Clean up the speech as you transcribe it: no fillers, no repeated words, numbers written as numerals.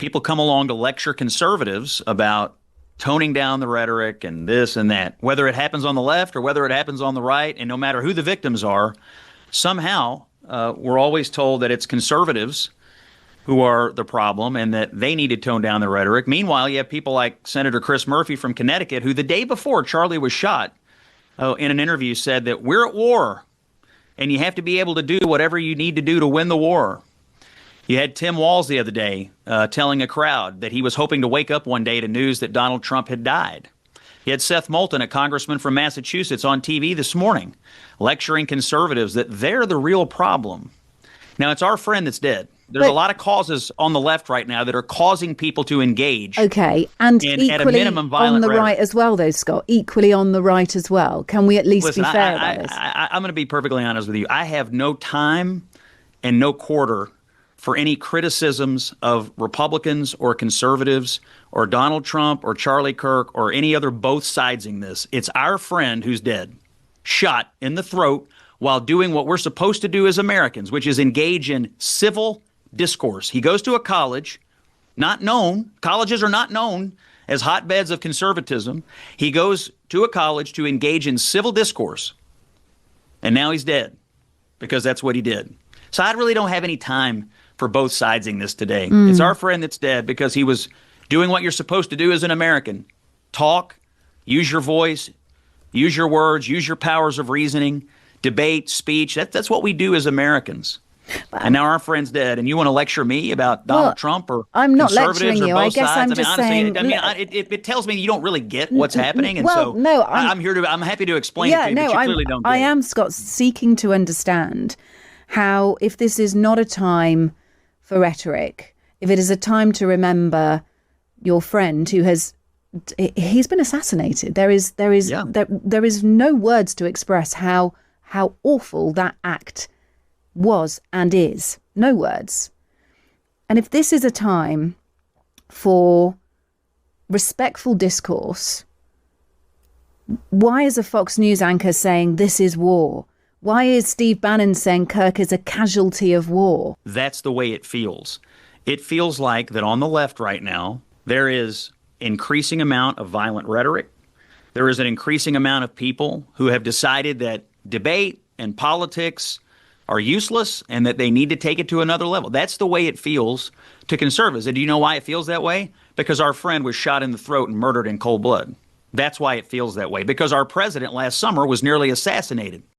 people come along to lecture conservatives about toning down the rhetoric and this and that, whether it happens on the left or whether it happens on the right, and no matter who the victims are, somehow we're always told that it's conservatives who are the problem and that they need to tone down the rhetoric. Meanwhile, you have people like Senator Chris Murphy from Connecticut, who the day before Charlie was shot, in an interview said that we're at war and you have to be able to do whatever you need to do to win the war. You had Tim Walz the other day telling a crowd that he was hoping to wake up one day to news that Donald Trump had died. You had Seth Moulton, a congressman from Massachusetts, on TV this morning lecturing conservatives that they're the real problem. Now, it's our friend that's dead. There's a lot of causes on the left right now that are causing people to engage. Okay, and equally at a minimum, violent on the rhetoric. right as well, though, Scott. Equally on the right as well. Can we at least be fair about this? I'm going to be perfectly honest with you. I have no time and no quarter for any criticisms of Republicans or conservatives or Donald Trump or Charlie Kirk or any other both sidesing this. It's our friend who's dead, shot in the throat while doing what we're supposed to do as Americans, which is engage in civil discourse. He goes to a college, not known. Colleges are not known as hotbeds of conservatism. He goes to a college to engage in civil discourse. And now he's dead because that's what he did. So I really don't have any time for both sidesing this today. It's our friend that's dead because he was doing what you're supposed to do as an American. Talk, use your voice, use your words, use your powers of reasoning, debate, speech. That's what we do as Americans. And now our friend's dead, and you want to lecture me about Donald Trump or I'm not conservatives lecturing or you. both I guess sides? I'm just saying. It tells me you don't really get what's happening, and well, so no, I'm happy to explain it to you, but you clearly don't get I it. am, Scott, seeking to understand how, if this is not a time for rhetoric, if it is a time to remember your friend who he's been assassinated. There is no words to express how awful that act was and is. No words. And if this is a time for respectful discourse, why is a Fox News anchor saying this is war? Why is Steve Bannon saying Kirk is a casualty of war? That's the way it feels. It feels like that on the left right now, there is increasing amount of violent rhetoric. There is an increasing amount of people who have decided that debate and politics are useless and that they need to take it to another level. That's the way it feels to conservatives. And do you know why it feels that way? Because our friend was shot in the throat and murdered in cold blood. That's why it feels that way. Because our president last summer was nearly assassinated.